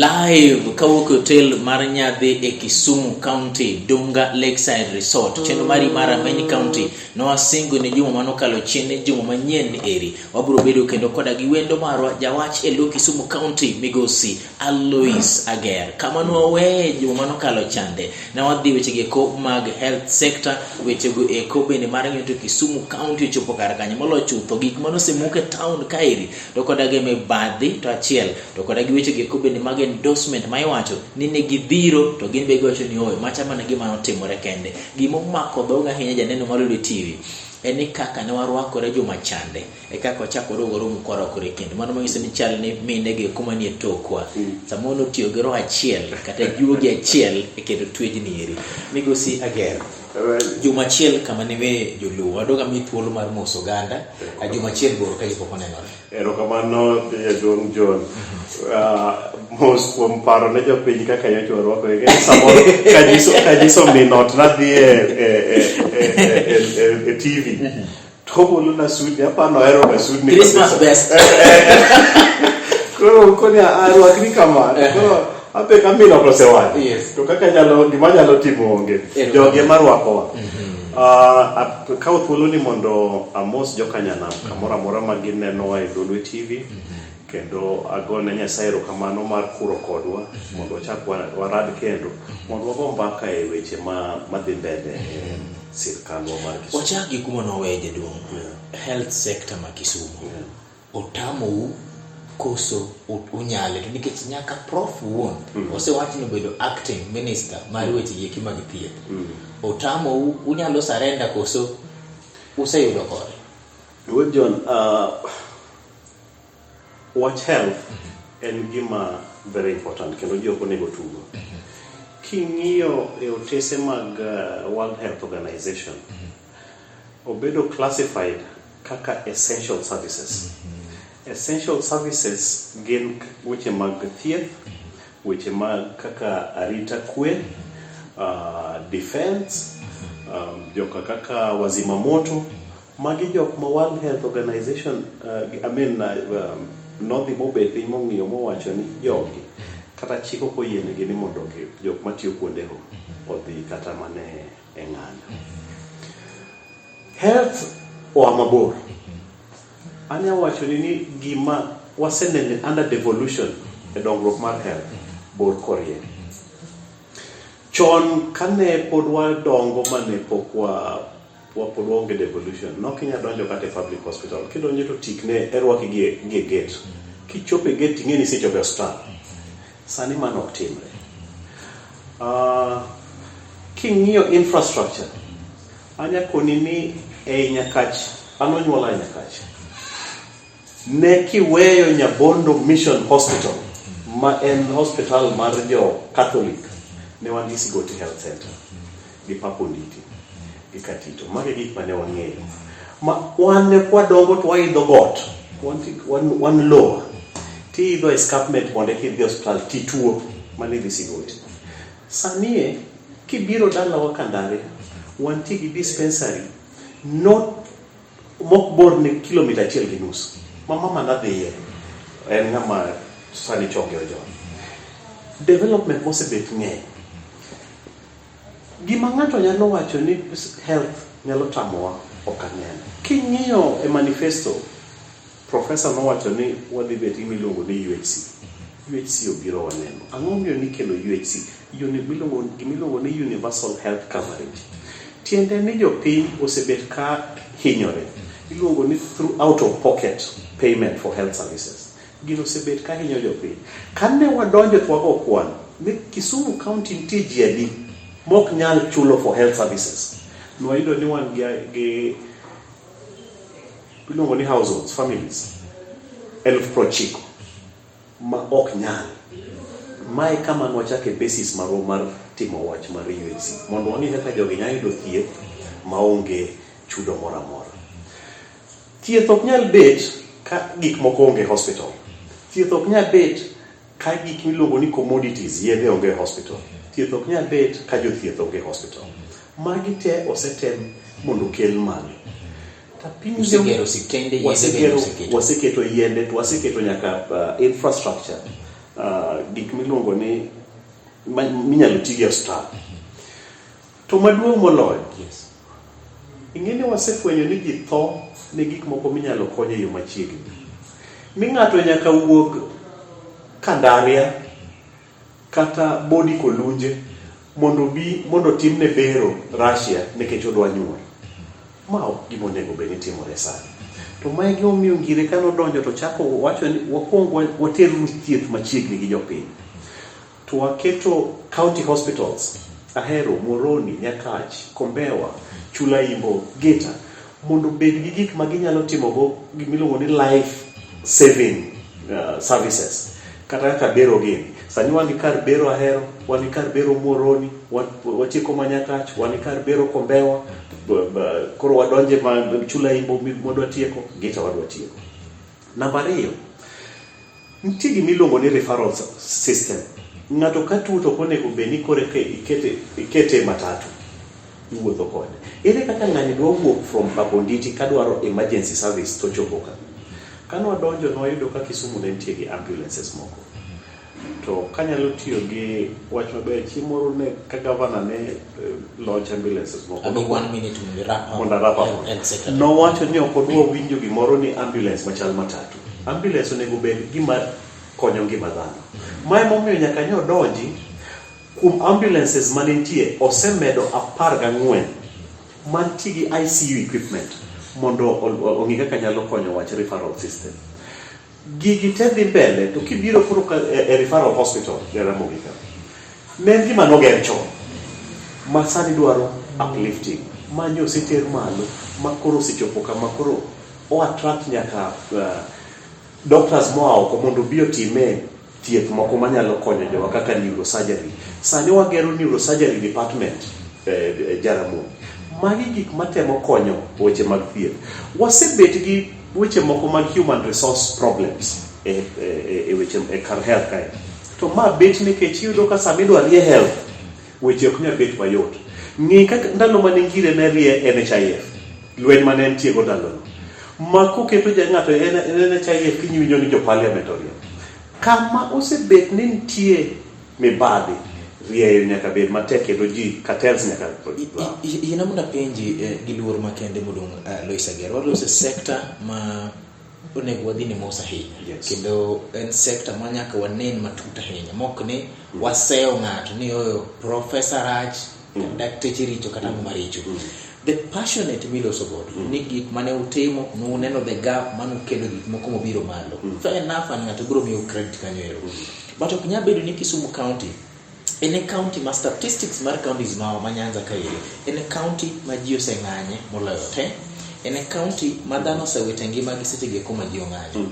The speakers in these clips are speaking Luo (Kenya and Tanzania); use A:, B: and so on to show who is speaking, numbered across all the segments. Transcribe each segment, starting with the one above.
A: live kawuok hotel mar Nyadhi e Kisumu County, Dunga Lakeside Resort. Chenro mari mar Main County no asingo ne juma manokalo chien juma manyien eri. Wabiro bedo kendo koda gi wendo marwa jawach e lo Kisumu County migosi Alois Ager. Kama no we juma manokalo chande na wadhi weche ge ko mag health sector, weche go e ko bende mar ng'eto Kisumu County chopo kar kanyo molo chutho gik manosemuke town kairi to koda ge me badhi to achiel to koda gi weche ge ko bende mag endorsement ma iwacho ni ne gidhiro to gin be gocho ni oe macha mana gima notimore kende. Gima mako dhoga ahinya janeno Malulu TV eni kaka ne warwakore juma chande e kaka ochako rogoro mukwarakore kende. Mano manyiso ni chal ni mine ge kuma ni tokwa samono tiyo gi roho achiel kata juogi achiel e kendo twejni eri. Migosi Ager, juma achiel kama ne we joluo wadoga mi thuolo mar moso ganda a juma achiel boro ka ipo konenore.
B: Erokamano jaduong' John. Mos kuom paro ne jopiny kaka nyocha warwako e samoro kajiso minot nadhi e TV to bolo na sudi apano ero na sudi
A: Christmas best.
B: Koro arwakni kama koro ape kamino prosewani.
A: Yes.
B: To kaka gima nyalo timo onge joge marwakowa. Kawo thuolo ni mondo amos jokanyanam kamoro amora ma ginenowa e Dolwe TV kendo agone Nyasaye erokamano mar kuro kodwa mondo ochak warad kendo mondo wago mbaka e weche madhi mbele sirkandwa mar Kisumu.
A: Wachagi kuma no we jaduong' health sector ma Kisumu otamou koso unyale to nikech nyaka prof wuon osewacho ni bedo acting minister mar weche yeki mag thieth otamou unyalo sarenda koso useyudo kore.
B: Well, John, watch health en gima very important kendo ji ok onego tugo. King'iyo e otese mag World Health Organization obedo classified kaka essential services. Essential services gin weche mag thieth, weche mag kaka arita kwe, defense, joka kaka wazima moto, magi jok ma World Health Organization nodhi mobet piny mong'iyo mowacho ni jogi kata chiko koyienegi ni mondo jok matiyo kuondeho odhi kata mane e ng'anyo. Health oa mabor. Anya wacho ni gima wasenene under devolution e dongruok mar health bor korie. Chon kane pod wadongo mane pok pod onge devolution nokinya donjo kata e public hospital kidonjo to tikne erwaki gi gate kichope gate ing'eni sechope hospital. Sani mano ok timre. King'iyo infrastructure anya koni ni e Nyakach anonyuola e Nyakach ne kiweyo Nyabondo Mission Hospital ma en hospital mar jo Catholic ne wan gi Sigoti Health Center gi Papo Nditi gi Katito mage gik mane wang'eyo ma wan ne kwadongo to waidho got wan lower ti idho escarpment mondo kidhi hospital tituo mane dhi Sigoti. Sanie kibiro dalawa Kandare wanti gi dispensary not mokbor ni kilomita 1.5 mama nadhiye en ng'ama sani choge ojo development mosebet ng'eny. Gima ng'ato nyalo wacho ni health nyalo tamowa okang'eny. King'iyo e manifesto professor nowacho ni wadhi bet imiluongo ni UHC obiro waneno ang'o miyo ni kelo UHC gimiluongo ni universal health coverage. Tiende ni jopiny osebet ka hinyore iluongo ni through out of pocket payment for health services. Gino osebet ka hinyo jopiny. Kane wadonjo twago kwan ni Kisumu County nitie ji adi mok nyal chulo for health services. Nwayudo ni wan gi iluongo ni households, families 90,000 ma ok nyal. Mae kama nwachake basis mar timo wach mar UHC mondo wang'e kaka jogi nyalo yudo thieth maonge chudo moro amora. Thieth ok nyal bet ka gik moko onge hospital. Thieth ok nyal bet ka gik miluongo ni commodities yedhe onge hospital. Thieth ok nyal bet ka jothieth onge hospital. Magi te osetem mondo kel malo.
A: Waseketo
B: yiende to waseketo nyaka infrastructure gik miluongo ni minyalo tigi ostal. To maduong' moloyo, ing'eni wasefwenyo ni ji tho ne gik moko minyalo konye e yo machiegni. Ni ng'ato nyaka wuog Kandaria kata Bodi Kolunje mondo timne bero Russia nikech odwa nyuol. Ma ok gima onego bed ni timore sani. To mae gima omiyo ngire ka nodonjo to chako wacho ni wakwongo waterru thieth machiegni gi jopiny. To waketo county hospitals, Ahero, Moroni, Nyakach, Kombewa, Chulaimbo, Geta, mondo bed gi gik ma ginyalo timogo gimiluongo ni life saving services. Kata kaka bero gini. Sani wan gi kar bero Ahero, wan gi kar bero Moroni, watieko Nyakach, wan gi kar bero Kombewa, koro wadonje Chulaimbo modwa tieko, Geta wadwa tieko. Namba 2, nitie gimiluongo ni referral system. Ng'ato ka tuo to onego bed ni kore ikete matatu iwuotho kode. Ere kaka ng'ani dwa wuok from Bakonditi ka dwaro emergency service to chopo ka. Kano wadonjo nwayudo ka Kisumu ne nitie gi ambulances moko. To kanyalo tiyo gi wach maber chieng' moro ne ka governor ne launch ambulances moko. No wacho ni ok odwa winjo gimoro ni ambulance machal matatu. Ambulance onego bed gima konyo ngima dhano. Mae momiyo nyaka nyo donji kuom ambulances manentie osemedo 14 mantie gi ICU equipment mondo ong'i kaka nyalo konyo wach referral system. Gigi te dhi mbele to kibiro kuro e referral hospital Jaramogi ka. Ne gima noger chon ma sani dwaro uplifting manyo ositer malo makoro sechopo kama koro o attract nyaka doctors moa oko mondo bio time thieth moko manyalo konyo jowa kaka neurosurgery. Sani wagero neurosurgery department Jaramogi. Magi gik matemo konyo weche mag thieth. Wasebet gi weche moko mag human resource problems e weche kar health care. To ma bet nikech yudo ka sami dwa rie health weche ok nyal bet mayot. Ng'i kaka ndalo mane ngire ne rie NHIF. Lweny mane nitie go ndalo. Ma koketo ng'ato NHIF kinyinyo ni jo parliamentary. Kama osebet ni nitie mibadhi rieyo nyaka bed matek kendo ji cartels nyaka
A: ina muna penji gi luor makende modong Lois Agero lose sector ma onego wadhi ni mosa hinya kendo en sector ma nyaka wanen matuta hinya mok ni waseo ng'ato ni oyo Professor Raj dakteche richo kata maricho. The passionate miloso godo ni gik mane utimo nuneno the gap manu kendo gik moko mobiro malo. Fair enough an ng'ato biro miyo credit kanyo ero. But ok nya bedo ni Kisumu County in a county ma statistics mar counties ma Nyanza ka ire in a county ma ji oseng'anye moloyo te in a county ma dhano osewito ngima gi seche ge kuma ji ong'anyo.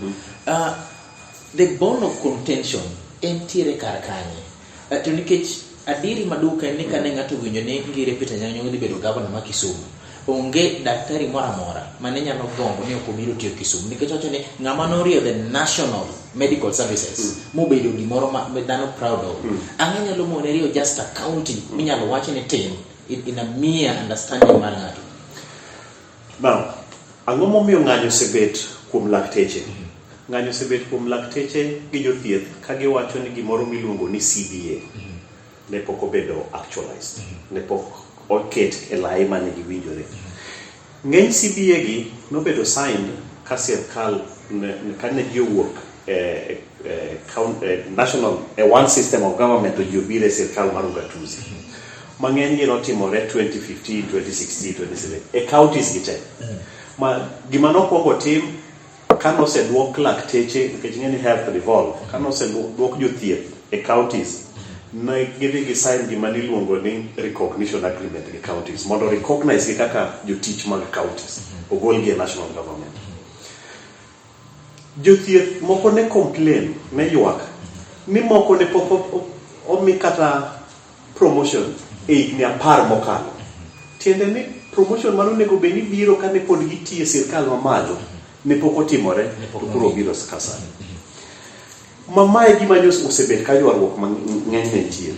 A: The bone of contention entiere kar kanye to nikech adiri maduka ni kane ng'ato winjo ni ngire Peter Nyang'o ni bedo governor ma Kisumu onge daktari mora mora mane nyalo gombo ni ok obiro tiyo Kisumu nikech wacho ni ng'ama norio the national medical services mobedo gimoro ma dhano proud of. Ang'e nyalo mone rio just a county minyalo wacho ni tin in a mere understanding mar ng'ato.
B: Now, ang'o momiyo ng'anyo sebet kuom lakteche? Ng'anyo sebet kuom lakteche gi jothieth ka giwacho ni gimoro miluongo ni CBA ne pok obedo actualized, ne pok oket e lai mane giwinjore. Ng'eny CBA gi nobedo signed ka sirkal kane ji owuok national one system of government to jubile sirkal mar ugatuzi. Mang'eny gi notimore 2015, 2016, 2017 e counties gi te. Ma gima nokwongo tim kanose duok lakteche nikech ng'eni health revolve kanose duok jothieth e counties na gidhi sign gima niluongo ni recognition agreement gi counties mondo recognize gi kaka jotich mag counties ogol gi national government. Jothieth moko ne complain ne ywak ni moko ne pok omi kata promotion e higni 10 mokalo. Tiende ni promotion mano nego beni biro kane pod gitie sirkal mamalo ne pok otimore to kuro biro skasani. Mamae gima nyos osebet ka ywaruok mang'eny ne nitie.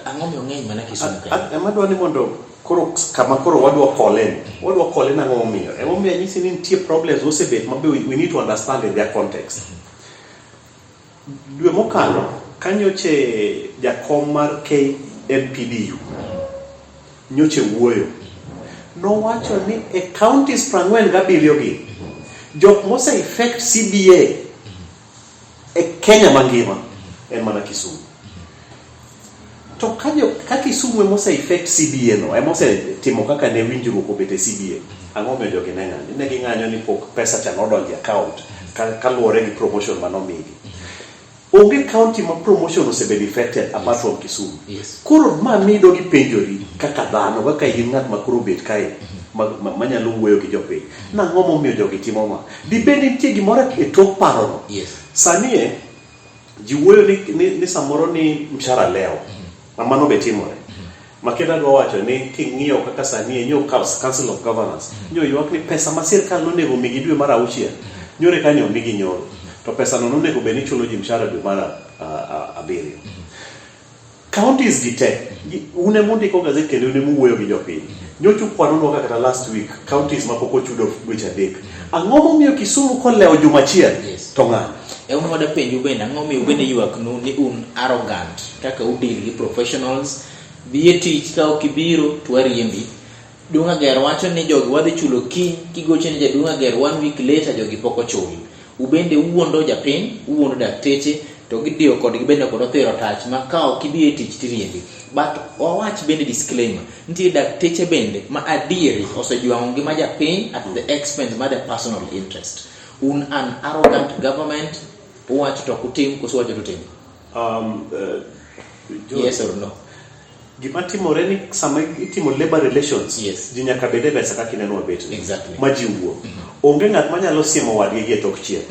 A: Ang'o miyo ng'eny mana Kisumu ka?
B: Ema dwa ni mondo koro kama koro wadwa kole nang'o momiyo. Ema omiyo nyisi ni nitie problems osebet mabe we need to understand in their context. dwe mokalo kanyoche jakom mar KMPDU nyoche wuoyo nowacho ni e counties 47 gi jok mose effect CBA e Kenya mangima en mana Kisumu. To ka Kisumu mose effect CBA no emose timo kaka ne winjruok obete CBA ang'o medo gi ne ging'anyo ni pok pesa cha nodonjo account kaluwore gi promotion manomigi. Onge county ma promotion osebedi affected apart from Kisumu. Koro ma mido gi penjori kaka dhano kaka in ng'at makoro bet kae manyalo wuoyo gi jopiny nang'o momiyo jogi timo ma dibedi nitie gimoro e tok parono. Sani ji wuoyo ni samoro ni mshahara leo mano be timore makenda go wacho ni king'iyo kaka sani nyo Council of Governors nyo ywak ni pesa ma sirkal nonego migi dwe mar 6 nyore kanyo migi nyoro to pesa no nonego be ni chulo ji mshahara dwe mar 7. Counties gite une mundiko gazeti kendo une muwuoyo gi jopiny nyochu kwanono kaka last week counties mapoko chudo dweche 3 ang'o momiyo Kisumu kolewo juma achiel to ng'ano
A: wada penjo bende ang'o miyo bende ywak nu ni un arrogant kaka udil gi professionals biye tich ka okibiro twariembi Dunga Ger wacho ni jogi wadhi chulo kiny kigoche ni Dunga Ger 1 week later jogi poko chuli ubende uondo japiny uondo dakteche to gidio kod gibende kod othiro tach ma kao kibiye tich tiriembi but wawach bende disclaimer ntie dakteche bende ma adieri osejwango ngima japiny at the expense of their personal interest. Un an arrogant government uwacho to kutim kusuwacho to tim. Yes or no?
B: Gima timore ni sama itimo labor relations ji nyaka bede pesa kaka ineno bet.
A: Exactly.
B: Maji wuo. Onge ng'at manyalo siemo wadgi gi tok chien.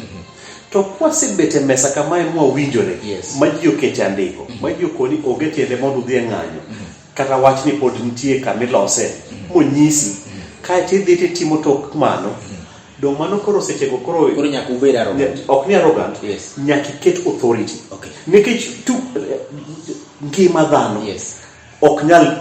B: To kwasebete mesa kamae mwawinjore maji okete andiko maji okoni onge tiende mondo udhi ng'anyo kata wach ni pod nitie kamilose monyisi ka tidhi timo tok mano do mano koro sechego koro
A: nyaka ubed arrogant
B: ok ni arrogant nyaka ket authority nikech tu ngima dhano ok nyal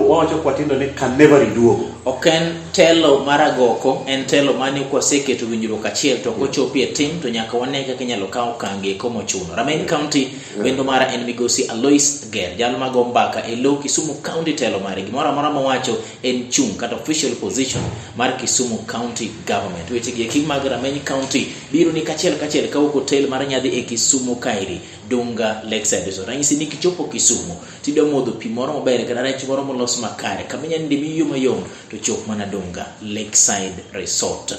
B: wawacho kwatindo ni can never iduogo.
A: Ok en telo maragoko en telo mane kwaseketo winjruok achiel to kochopi e tim to nyaka wane kaka inyalo kawo kange komo chuno. Rameny County wendo mara en migosi Alois Ger jal mago mbaka e lo Kisumu County telo mare gimoro amora mawacho en chung kata official position mar Kisumu County Government. Weche gi mag Rameny County biro ni kachiel ka hotel mar nyadhi e Kisumu kairi Dunga Lakeside Resort. Ranyisi ni kichopo Kisumu tido modho pi moro maber kata rech moro molos makare kamenya ndimi yo mayom to chop mana Dunga Lakeside Resort.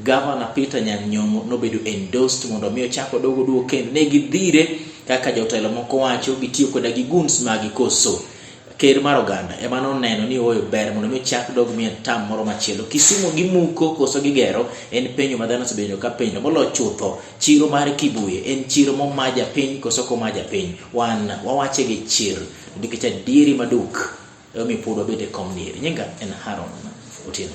A: Governor Peter Nyanyongo nobedo endorsed mondo miyo chako dogo duo kendo ne gidhire kaka jotelo moko wacho gitiyo koda gi guns magi koso ker mar oganda ema noneno ni oyo ber mondo miyo chak dog mia tam moro machielo. Kisumu gimuko koso gigero en penyo madhano sebedo ka penyo molo chutho chiro mar Kibuye en chiro momaja piny koso komaja piny wan wawache gi chiro nikech adieri maduk mi pudo bede komniri nyinga en Haron Otieno.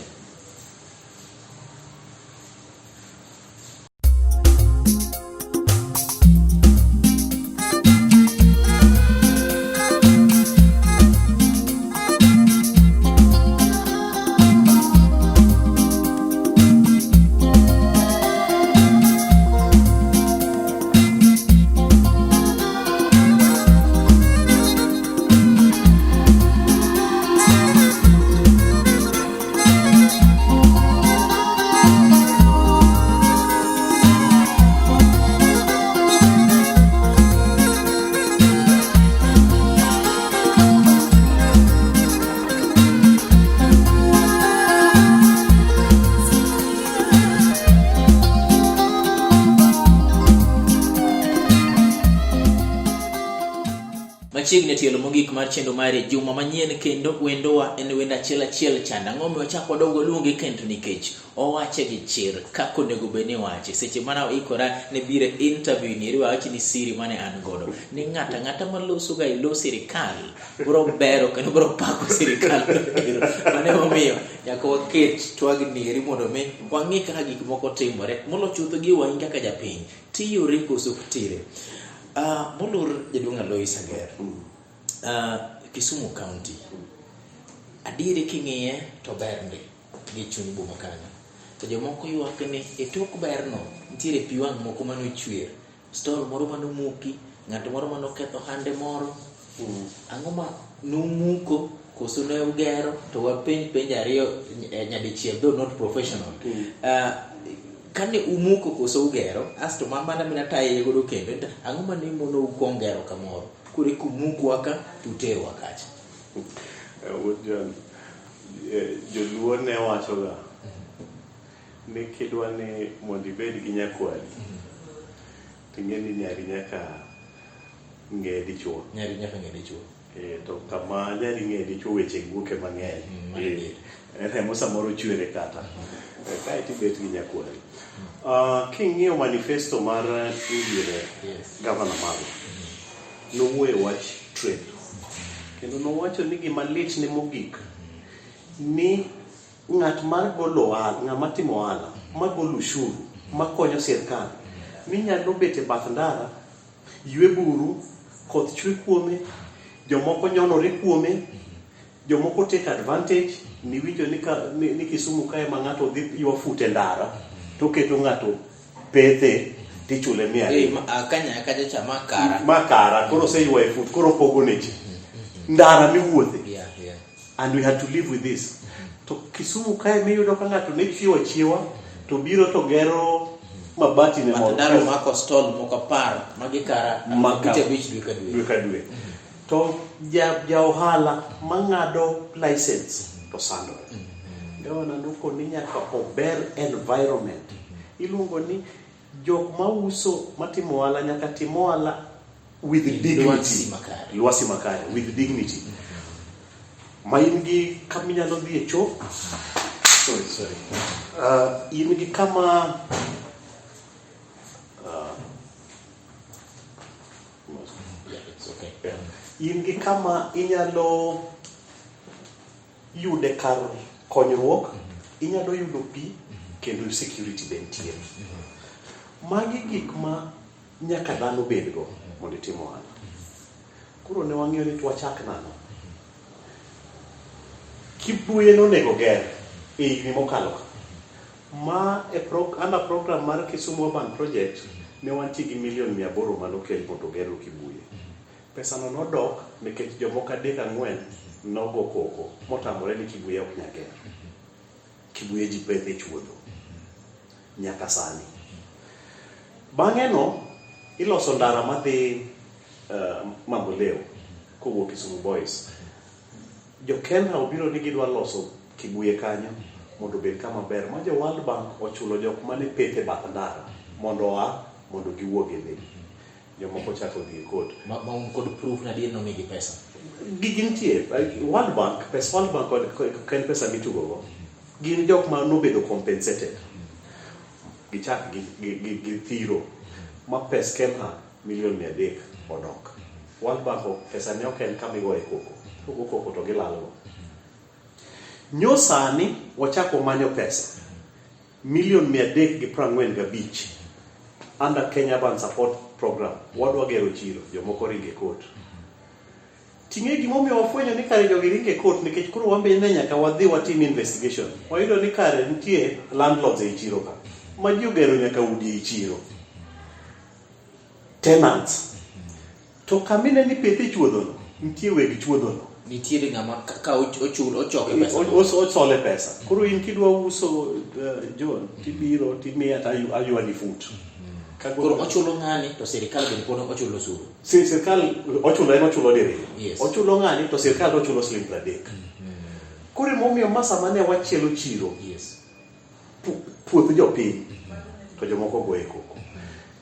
A: Machiegni tielo mogik mar chendo mare juma manyien kendo wendowa en wenda achiel chanda ng'omi wachako dogo luonge kendo nikech owache gi chir kako nego bene wache seche mana ikora ne bire interview ni wachi ni siri mane an godo ni ng'ata maloso ga ilo sirikal bro bero kendo bro pako sirikal mane omiyo nyaka waket twagni mondo me wang'i kaka gik moko timore molo chutho gi wang' kaka japiny tiyo ringo subtire. Molur Jaduong' Alois Ger. Kisumu County. Adiere king'iye to bernde gi chuny boma kanyo. To jomoko ywak ni e tok berno ntiere piwang' moko mano chwer stall moro manomuki, ng'ato moro manoketho hande moro, ang'o ma numuko koso ne ugero, to wapenj ariyo nyadichiel, though not professional. Kane umuko koso ugero, asto mamana mina taye godo kendo, ang'o ma nimono ukongero kamoro, kure kumuku waka tutero wakacha.
B: Joluo ne wachoga ni kidwa ni mondo ibed gi nyakwari ting'eni nyari nyaka ng'e dichuo.
A: Nyari nyaka ng'e dichuo.
B: To kama nyari ng'e dichuo weche guoke mang'eny. Remo samoro chwere kata. Kae tibet gi nyakwari. King'iyo manifesto mar Njire Gavana Mago, nowuoyo wach trade. Kendo nowacho ni gima lit ne mogik ni ng'at mar golo ohala, ng'ama timo ohala, magolo ushuru, makonyo sirkal, minyalo bet e bath ndara, ywe buru, koth chwe kuome, jomoko nyonore kuome, jomoko take advantage. Niwinjo ni Kisumu kae ma ng'ato dhi ywa fute ndara, to keto ng'ato pethe tichule 100.
A: Kaja cha makara.
B: Makara, koro se ywa e fut, koro pogo ne ji. Ndara miwuothe.
A: Yeah.
B: And we had to live with this. To Kisumu kae miyudo ka ng'ato ne chiewa to biro to gero mabati ne
A: mo. Ndaro mako stall moko par magikara makite beach dwe ka dwe.
B: To ja ohala mang'ado license to sando. Gavana nokoni nyaka ober environment. Iluongo ni jok mauso matimo ohala nyaka timo ohala with dignity. Lwasi makare with dignity. Maingi kaminyalo dhi e choo. Sorry. In gi kama in gi kama inyalo yude kar konyruok, inyalo yudo pi kendo security bentie. Magi gik ma nyaka dhano bedgo mondo itimo ohala. Koro ne wang'iyo ni twachak nano. Kibuye nonego ger e higni mokalo ka. Ma under program mar Kisumu Urban Project ne wantie gi $800,000 manokel mondo gero Kibuye. Pesa no nodok nikech jomoko 3-4 nogo koko motamore ni Kibuye ok nyager. Kibuye ji pethe chuodho nyaka sani. Bang'e no iloso ndara madhi Mamboleo kowuok Kisumu Boys. Jo Kenya obiro ni gidwa loso Kibuye kanyo mondo bed kama ber ma jo World Bank ochulo jok mane pethe bath ndara mondo giwuog e lei. Jomoko chako dhi kod
A: kod proof na dino migi pesa.
B: Gintie World Bank, pesa World Bank kod pesa mitugo go. Gin jok ma nobedo compensated. Gichak gi thiro ma pes Kenya $300,000 odok. World Bank pesa ne oken kamigo e koko to gilalo. Nyosani wachako manyo pesa $345,000 under Kenya Urban Support Program. Wadwa gero chiro, jomoko ringe kot. Ting'e gimomiyo wafwenyo ni kare jogi ringe kot nikech koro wambe ne nyaka wadhi watim investigation. Wayudo ni kare nitie landlords e chiro ka. Ma ji ogero nyaka udi e chiro. Tenants. To kamine ni pethe chuodho no, nitie weg chuodho no.
A: Nitiere ng'ama ka ochoke pesa.
B: Osole pesa. Koro in kidwa uso John, tibiro timiya aywa ni fut.
A: Koro ochulo ng'ani to sirkal bende pod ochulo osuru.
B: Sirkal ochulo diriyo.
A: Yes.
B: Ochulo ng'ani to sirkal ochulo $30. Koro momiyo masa mane wachielo chiro.
A: Yes.
B: Puoth jopiny to jomoko goe koko.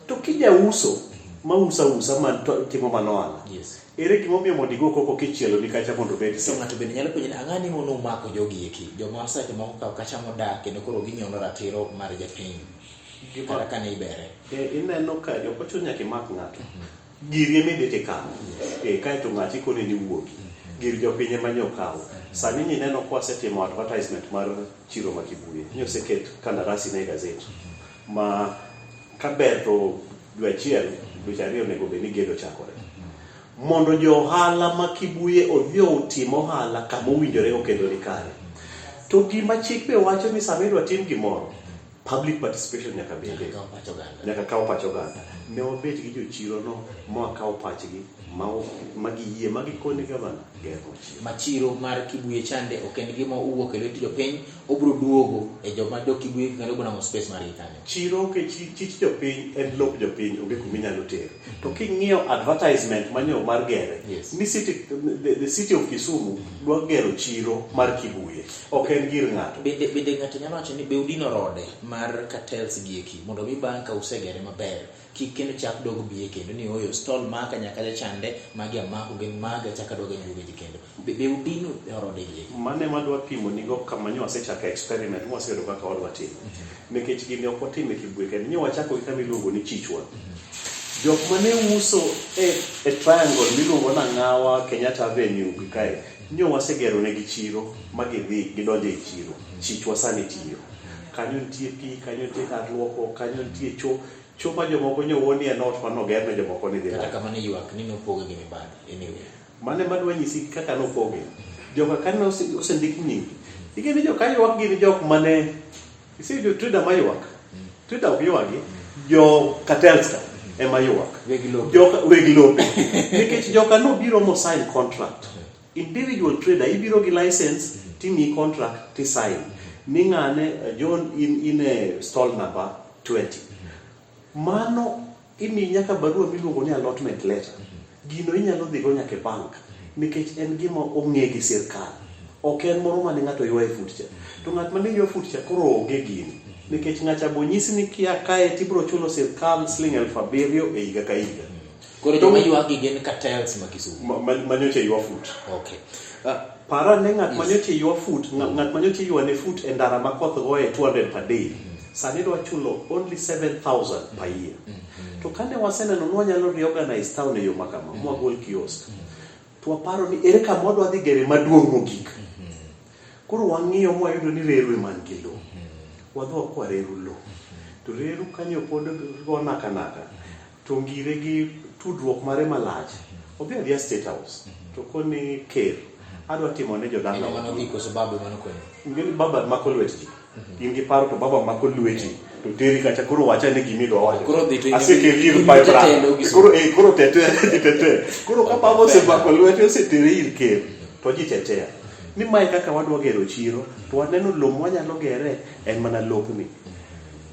B: To kija uso usa man timo manoala.
A: Yes.
B: Ere gimomiyo mondo igo koko kichielo ni kacha mondo bed
A: so ng'ato bende nyalo penjo ang'ani mono mako jogi eki joma osete moko kaw kacha modak kendo koro ginyono ratiro mar japiny kata kane ibere
B: ineno ka jok ochuno nyaka imak ng'ato giri emidete kano kae to ng'ati kone ni wuogi gir jopiny ema nyokawo sani nineno kwa setimo advertisement mar chiro ma Kibuye nyoseket kandarasi na gazeti ma kaber to dwe achiel dwe ariyo nego bed ni gedo chakore mondo jo ohala ma Kibuye odhi otimo ohala kama owinjore kendo ni kare. To gima chik be wacho ni sama idwa tim gimoro public participation nyaka bende, nyaka kawo pach oganda. Ne wabet gi jochiro no mwakawo pachgi magiyie magikone gavana gero chiro.
A: Machiro mar Kibuye chande ok en gima owuok e lwet jopiny, obiro duogo e joma do Kibuye kendo biro nango space mar ikane.
B: Chiro ke chich jopiny en lop jopiny onge kuma inyalo tero. To king'iyo advertisement manyo mar gere, ni the city of Kisumu dwa gero chiro mar Kibuye, ok en gir ng'ato.
A: Bende ng'ato nyalo wacho ni be udino rode mar cartels gieki mondo mi bang' ka usegere maber kikendo chak dog biye kendo ni oyo stall maka nyaka chande magi amako gin maga chaka doga nyuge kendo be udino rode gieki.
B: Mane madwa pimo nigo kama nyo asechaka experiment mwasedo kaka wadwa timo. Nikech gini ok otime Kibuye kendo nyo wachako gi kama iluongo ni Chichwa. Jok mane uso e triangle miluongo na Ng'awa Kenyatta Avenue kae nyo wasegero ne gi chiro magidhi gidonje e chiro. Chichwa sani tiyo. Kanyo nitie pi, kanyo nitie kar luoko, kanyo nitie cho ma jomoko nyo woni e not mano ger ne jomoko ni dhi.
A: Kata kama ne ywak ni nopoge gi mibadhi anyway.
B: Mane madwa nyisi kaka nopoge. Joka kanyo osendik nyingi. Igeni joka ywak gini jok mane isi jo trader ma ywak. Trader ok ywagi jo cartels ka ema ywak. Joka weglope. Nikech joka no biro mo sign contract. Individual trader ibiro gi license timi contract ti sign. Ni ng'ane John in a stall number 20. Mano imi nyaka barua miluongo ni allotment letter. Gino inyalo dhigo nyaka e bank nikech en gima ong'e gi sirkal. Ok en moro mane ng'ato ywa e futcha. To ng'at mane ywa futcha koro onge gini. Nikech ng'acha bonyisi ni kia kae tibro chulo sirkal Sh7,000 e higa ka higa.
A: Koro joma ywa gi gin cartels ma Kisumu.
B: Manyoche ywa fut.
A: Okay.
B: Para ne ng'at manyoche ywa fut, ng'at manyoche ywa ne fut e ndara ma koth goye 200 per day. Sani dwa chulo only 7,000 per year. To kane waseneno nwa nyalo reorganize town e yo makama, mwagol kiosk. To waparo ni ere kama wadwa dhi gere maduong' mogik. Koro wang'iyo mwayudo ni reru man gi lo. Wadwa kwa reru lo. To reru kanyo pod go naka. To ngire gi tudruok mare malach. Obi adhia State House. To koni ker. Adwa timo ne jodala.
A: Ene mano dhiko sababu mano kwenye.
B: Ngeni baba mako lwetji. Ingi paro to baba mako lweti. To teri kacha kuro wacha ne gimidwa wacho.
A: Kuro dhi to
B: aseke lir by bra. Kuro tete. Kuro ka baba se mako lweti ose teri ir ker. To ji tetea. Ni mai kaka wadwa gero chiro, to waneno lo mwanyalo gere en mana lopni.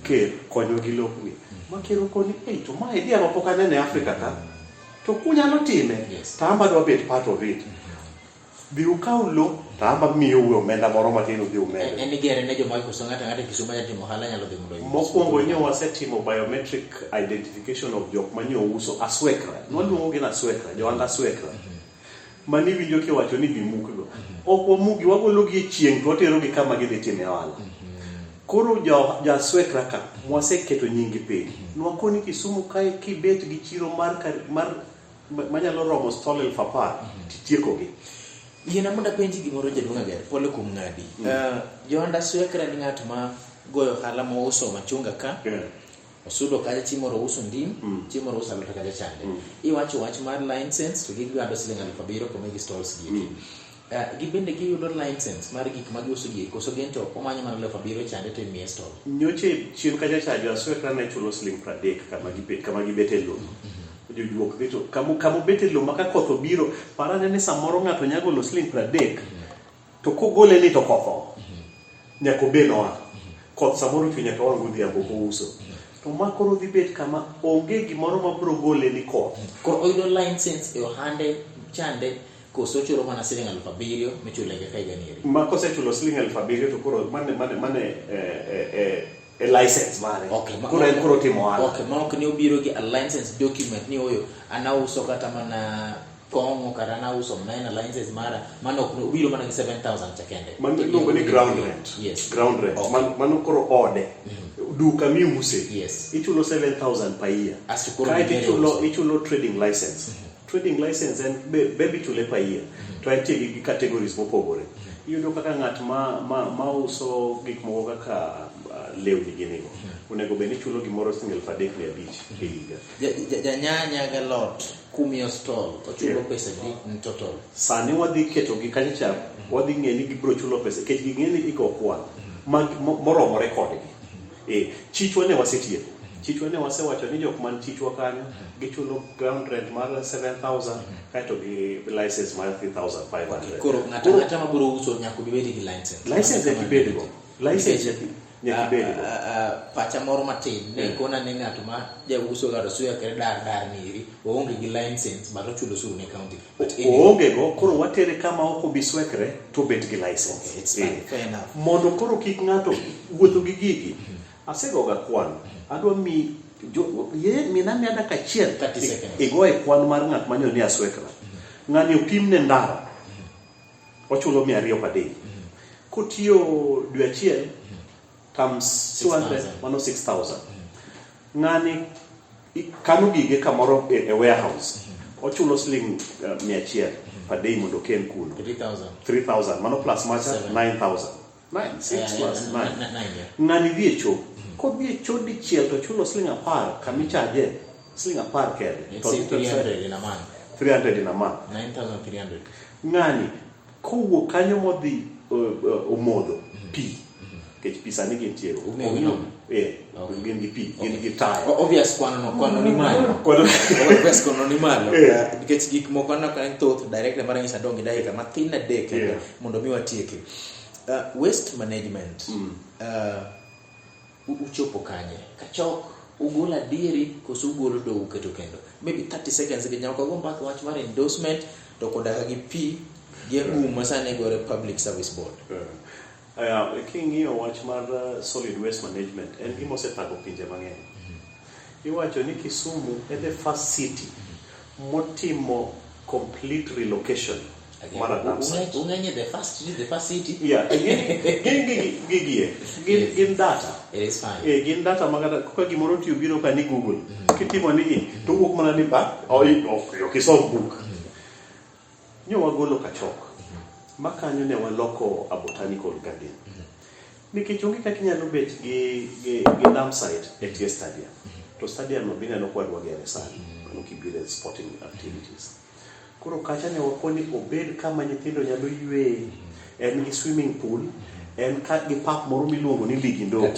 B: Ker konyo gi lopni. Makero koni to mai dia mapoka nene Afrika ka. To kunyalo time. Tamba dwa bet part of it. Bi ukaw lo tamba miyo we omenda moro matino bi omenda.
A: En gere ne joma ikoso ng'ata Kisumu ya timo hala nyalo dhi mundo.
B: Mokwongo nyo wasetimo biometric identification of jok manyo uso aswekra. Nwaluongo gi na aswekra, joanda aswekra. Mani winjo ke wacho ni bimukgo. Ok wamugi wagolo gi chieng' to watero gi kama gidhi time wala. Koro ja aswekra ka mwaseketo nyingi piny. Nwakoni Kisumu kae kibet gi chiro mar manyalo romo stall 10,000 titieko gi.
A: Yena munda penji gimoro jaduong' ager pole kuom ng'adi. Joanda swekra ni ng'at ma goyo hala mo uso machunga ka. Osudo kaja chimoro uso ndim, chimoro uso alota kaja chande. Iwacho wach mar license to gigwado Sh7,000 kuma gi stalls gieki. Gibende giyudo license mar gik ma giuso gieki koso gento omanyo mana Sh7,000 chande to imiye stall.
B: Nyoche chien kaja chajo aswekra na chulo Sh30 kama gibete lo. Jojuok dito kamo bete lo maka koth obiro parane ni samoro ng'ato nyagolo Sh30 to kogole ni to kotho nyako benoa koth samoro chunya to wangudhi ambo ko uso to makoro dhi bet kama onge gimoro mabro gole ni koth.
A: Koro oyudo license e ohande chande koso chulo mana Sh7,000 michule ga kai ganieri.
B: Mako se chulo Sh7,000 to koro mane a license mare.
A: Okay,
B: kuro timo ala.
A: Okay, ma ok ni obiro gi a license document ni oyo anauso kata mana kongo kata anauso mana license mara mano ok obiro mana gi 7,000 cha kende.
B: Mano luongo ni ground rent.
A: Yes.
B: Ground rent. Okay. Mano koro ode. Duka mi use.
A: Yes.
B: Ichulo 7,000 per year. Ichulo trading license. Trading license and baby chule per year. To itie gi categories mopogore. Yudo kaka ng'at ma uso gik moko kaka lewni ginigo. Unego beni chulo gimoro Sh3,500 e higa.
A: Nyanya ga lot kumiyo stall ochulo pesa di total.
B: Sani wadhi keto gi kancha wadhi ng'eni gibro chulo pesa kech ging'eni iko kwan moromore kodgi. Chichwa ne wasetieko. Chichwa ne wasewacho ni jok man Chichwa kanyo gichulo ground rent mar 7,000 kaito gi license mar 3,500.
A: Koro ng'ata mabiro uso nyaka bibedi gi license.
B: License yakibedigo. License yakibedigo.
A: Pacha moro matin ne kona ne ng'ato ma jauso gato suya kere dar niri oonge gi license but ochulo suru ne county. But
B: oonge go koro watere kama ok obiswekre to bet gi license.
A: Okay, it's fine, fair enough.
B: Mondo koro kik ng'ato wuotho gi gigi. Asegoga kwan. Adwa mi minami adaka achiel
A: 30 seconds.
B: Igoye kwan mar ng'at manyo ni aswekra. Ng'ani opimne ndara. Ochulo 200 per day. Kotiyo dwe achiel times 200 mano 6,000. Ng'ani kano gige kamoro e warehouse. Ochulo siling 100 per day mondo ken kuno. 3,000 mano plus macha 9,000. 6 plus 9. Ng'ani dhi e choo. Kodhi e choo dichiel to chulo siling 10 kamichaje siling 10 kende.
A: To 300 in a month.
B: 300 in a month.
A: 9,300.
B: Ng'ani kowuok kanyo modhi omodho pi. Kech pisa ni gentiero. Gin gi pi, gin gi taya.
A: Obvious kwano ni malo. Obvious kwano ni malo. Kech gik moko na kan thoth direct mara ngisa dongi dakika matin adek mondo mi watieke. Waste management. Uchopo kanye. Kachok ugula dieri koso ugolo do uketo kendo. Maybe 30 seconds gi nyako go mbaka wach mar endorsement to koda gi pi gi masane gore Public Service Board. King'iyo wach mar solid waste management en gima osethago pinje mang'eny. Iwacho ni Kisumu is the first city motimo complete relocation. Ung'enye the first city? Yeah, gin data. It is fine. Gin data magada kuka gimoro tiyo biro ka ni Google. Kitimo ni to wuok mana ni ba okisom book. Nyo wagolo Kachok. Makanyo ne waloko a botanical garden. Nikech onge kaka inyalo bet gi dam site e tie stadium. To stadium no bine no kwadwa gere sani. Kano kibire sporting activities. Koro kacha ne wakoni obed kama nyithindo nyalo ywe, en gi swimming pool, en gi park moro miluongo ni Ligi Ndo.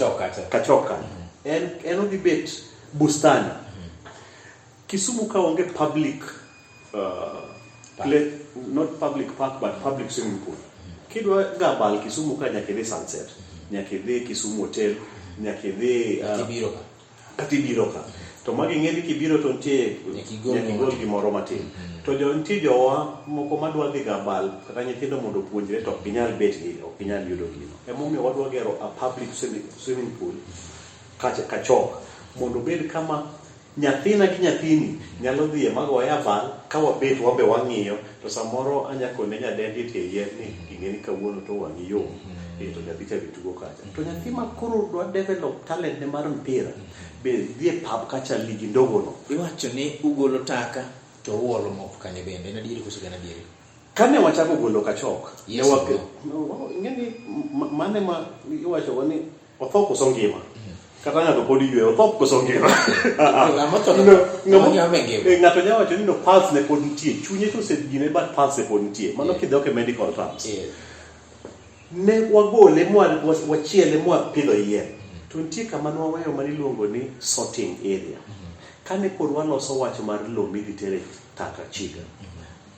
A: Kachoka. En odhi bet bustani. Kisumu ka onge public not public park but public swimming pool. Kidwa gabal Kisumu ka nyaka idhi Sunset, nyaka idhi Kisumu Hotel, nyaka idhi Katibiro ka. To magi ng'eni kibiro to nitie nyakigol gimoro matin. To nitie jowa moko madwa dhi gabal kata nyithindo mondo puonjre to ginyal bet gi, ok ginyal yudo gino. Emomiyo wadwa gero a public swimming pool Kachok mondo bed kama nyathina gi nyathini nyalo dhi e magoya bal ka wabet wabe wang'iyo to samoro anyako ne nyadendi tie yien ni ing'eni kawuono to wang'i yo to nyathi ka bitugo kacha to nyathi ma koro dwa develop talent ne mar mpira be dhi e pub kacha Ligi Ndogo no. Iwacho ni ugolo taka to uolo mop kanye bende na dieri kusuga na dieri kane wachako golo Kachok yes,
B: ng'eni mane ma iwacho wani otho koso ngima kata ng'ato pod ywe otho koso ngima ng'ato nyawacho ni no pulse ne pod nitie chunye to osegine but pulse ne pod nitie mano kidhok e medical terms. Ne wagole wachiele mwapidho yien to nitie kama nwaweyo maniluongo ni sorting area. Kane pod waloso wach mar low military taka chiga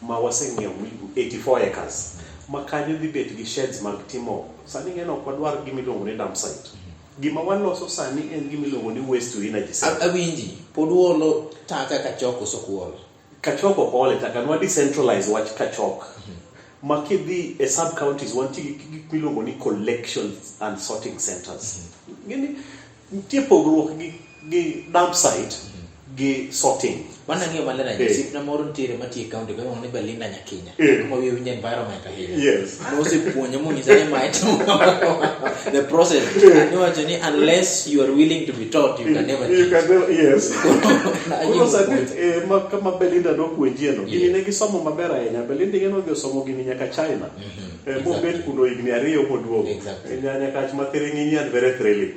B: ma waseng'iewo 84 acres ma kanyo dhi bet gi sheds mag timo sani ng'eno ok wadwar gimiluongo ni dump site. Gima waloso sani en gimiluongo ni waste to energy center. Awinji pod uolo taka Kachok oso kuolo Kachok ok ole taka nwa decentralize wach Kachok. Makidhi e sub counties wanti gik miluongo ni collection and sorting centers. Ngeni nitie pogruok gi dump site gi sorting. Wana ng'iyo malena jisip na moro ntiere matie county kwa ni Belinda Nyakinya. Kuma wiyo winje environment ahinya. Yes. Nose puonye muni sane might the process. Niwacho ni unless you are willing to be taught you can never teach. You can never, yes. Kuno sani kama Belinda no kuenjie no. Gini negi somo maber ahinya. Belinda ngeno dhi somo gini nyaka China. Mo bet kuno igni ariyo moduogo. Nyaka mathere ng'inyi and very thrilling.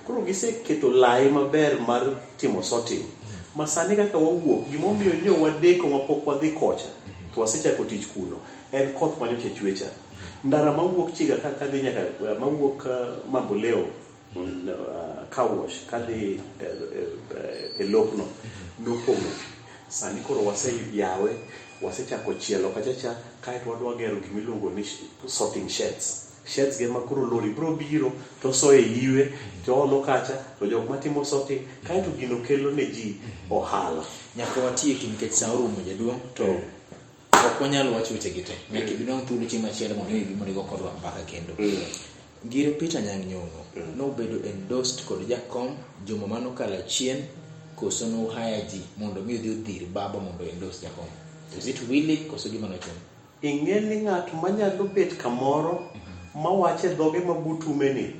B: Kuro giseketo lai maber mar timo sorting. Masani kaka wawuok gimomiyo nyo wadeko mapok wadhi kocha to wasechako tich kuno en koth manyoche chwecha ndara mawuok chiga kaka dhi nyaka mawuok Mamboleo car wash kadhi e lopno nopong'o. Sani koro waseyawe, wasechako chielo kachacha, kaeto wadwa gero gimiluongo ni sorting sheds. Sheds gin ma koro lori bro biro to soe iwe to olo kacha to jok matimo sorting kaeto gino kelo ne ji ohala.
A: Nyaka watieki nikech sa orumo jaduong' to ok wanyal wacho weche gi te. Nyaka bidong' thuolo chieng' machielo mondo ibi mondo igo kodwa mbaka kendo. Ngire Peter Anyang' Nyong'o nobedo endorsed kod jakom juma manokalo chien koso no hire ji mondo mi odhi odhir baba mondo endorse jakom. Is it really koso gima nochon?
B: Ing'e ni ng'at manyalo bet kamoro mawache dhoge mabutume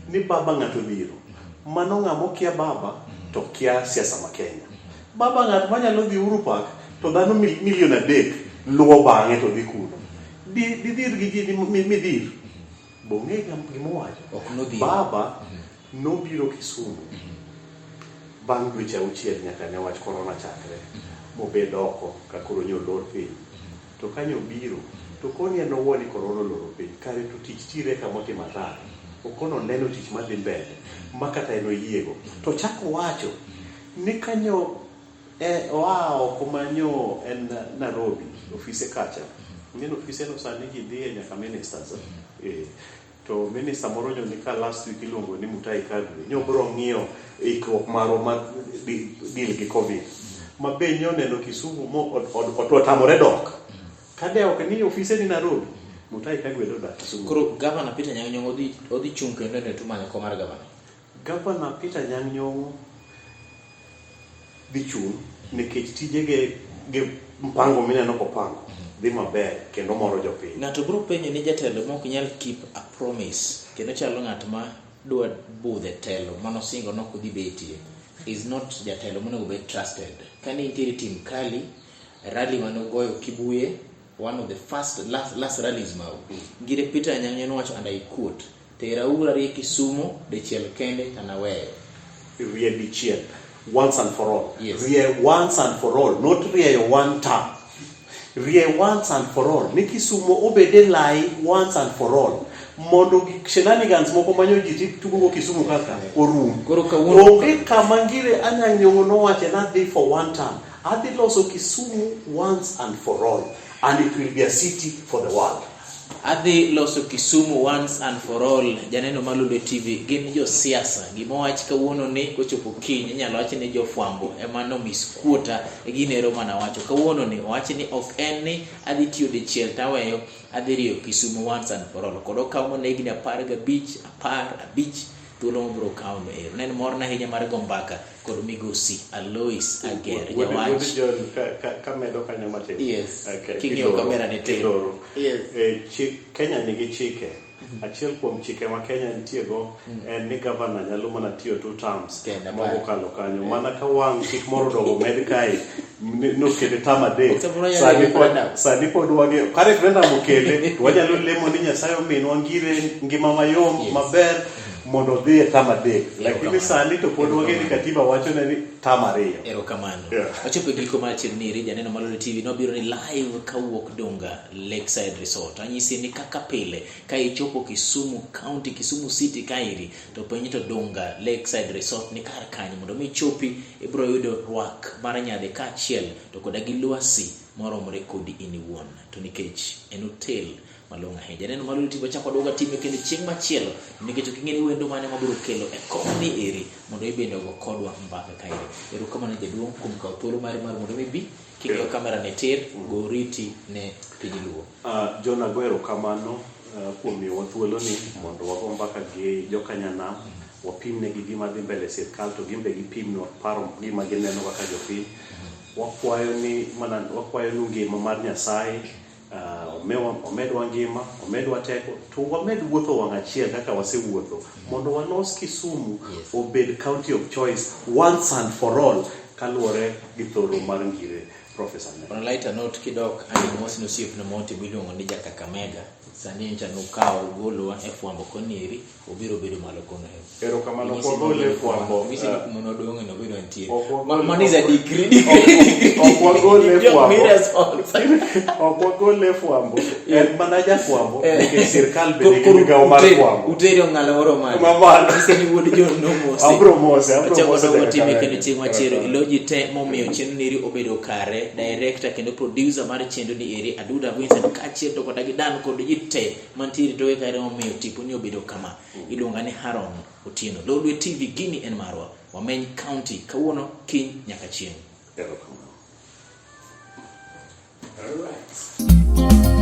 B: ni baba ng'ato biro. Mano ng'amo kia baba to kia siasa ma Kenya. Baba ng'at manyalo dhi Uhuru Park to dhano milion 3 luwo bang'e to dhi kuno. Didhir gi ji midhir. Bong'e gimowacho. Baba nobiro Kisumu bang' dweche 6 nyaka ne wach korona chakre. Mobed oko ka koro nyolor piny. To kanyo biro to koni enowoni korona loro piny kare to tich tire kamote marach. Okono neno tich madhi mbele makata enoyiego. To chako wacho ni kanyo oa komanyo en Nairobi ofise kacha. Ngeno ofise no sani ji dhiye nyaka ministers. To minister moro ni ka last week ilongo ni Mutahi Kagwe nyobro ng'iyo ikruok maro ma deal gi covid. Mabe neno Kisumu mo otamore dok. Kade ok ni ofise ni Nairobi Mutahi Kagwe do dak Kisumu.
A: Koro governor Peter Anyang' Nyong'o odhi chung kendo ne tumanya ko mar governor.
B: Governor Peter Anyang' Nyong'o dhi chung nikech tijege ge mpango mineno kopango dhi maber kendo moro jopiny.
A: Ng'ato biro penjo ni jatelo mok nyal keep a promise kendo chalo ng'at ma dwa budhe telo manosingo nok dhi betie is not jatelo monego be trusted. Kani intiere team kali rally manogoyo Kibuye, one of the first last rallies mau. Ngire Peter Anyang' Nyong'o wacho and I quote, tera ura rie Kisumu de chiel kende tanaweyo.
B: Rie dichiel once and for all.
A: Yes.
B: Rie once and for all, not rie one time. Rie once and for all. Ni Kisumu obede lai once and for all. Mondo shenanigans moko manyo jiti tugo Kisumu kaka orum.
A: Koro kawuono
B: onge kama Ngire Anyang' Nyong'o nowacho na dhi for one time. Adhi loso Kisumu once and for all, and it will be a city for the world.
A: Adhi loso Kisumu once and for all. Janeno Malunde TV gin jo siasa gimowach kawuono ni kochopo kiny inyalo wach ni jofwambo emano miskuota ginero mana wacho kawuono ni owachi ni ok en ni adhi tiyo dichiel taweyo adhi rio Kisumu once and for all kodo kawmo ne gini 15 thuolo mobro kawo ero nen morna hinya mar gombaka kod migosi Alois Ager jawach
B: kamedo kanyo matin.
A: Yes. King'iyo kamera ni tero.
B: Yes. Kenya nigi chike. Achiel kuom chike ma Kenya nitiego en ni governor nyalo mana tiyo 2 terms mogo kalo kanyo. Mana ka wang' chik moro dogo med kae no kede tama de. Sani pod wangi kare krenda mokele wanyalo lemo ni Nyasaye ominwa Ngire ngima mayom maber mondo dhi tama de. Lakini sani to pod wangi ni katiba wacho ni tama riyo.
A: Erokamano. Wachopo giko mar Chirniri janeno Malunde TV nobiro ni live kawuok Dunga Lakeside Resort. Anyisi ni kaka pile ka ichopo Kisumu County, Kisumu City kairi to penyi to Dunga Lakeside Resort ni kar kanyo mondo mi chopi ibro yudo rwak mar nyadhi ka achiel to koda gi lwasi moromore kodi iniwuon. To nikech en hotel malonga ahinya. Janeno Malunde TV chako doga time kendo chieng' machielo nikech oking'eni wendo mane mabiro kelo e komni eri mondo ibende go kodwa mbaka kairi. Erokamano jaduong' kuom kawo thuolo mari mar mondo mi king'iyo kamera ne tir go riti ne piny luo.
B: John Aguero kamano kuom miyowa thuolo ni mondo wago mbaka gi jokanyanam wapimne gi gima dhi mbele sirkal to gimbe gipimnwa paro gima gineno kaka jopiny. Wakwayo ni ngima mar Nyasaye omedwa ngima, omedwa teko, to wamed wuotho wang' achiel kaka wasewuotho mondo walos Kisumu obed county of choice once and for all kaluwore gi thoro mar Ngire Professor.
A: On a lighter note kidok ani mosi no siep na monti miluongo ni Jakakamega sani ncha nukao golo e fwambo konieri obiro bedo malo kono he
B: ero kamano kwa gole fwambo
A: visi mono dongo no bedo ntiere man is a degree
B: okwa gole fwambo en manaja fwambo ke sirkal be nigi gaw mar fwambo
A: uterio ngalo moro mali visi ni wuod jo no mose abro time kendo chieng machiero iloji te momiyo chenro niri obedo kare director kendo producer mar chenro ni eri Aduda Vincent kachiel to kod gidan kod jite mantiere to kare momiyo tipo ni obedo kama iluonga ni Haron Otieno. Lolwe TV gini en marwa Wameny County kawuono kiny nyaka chieng.
B: All right.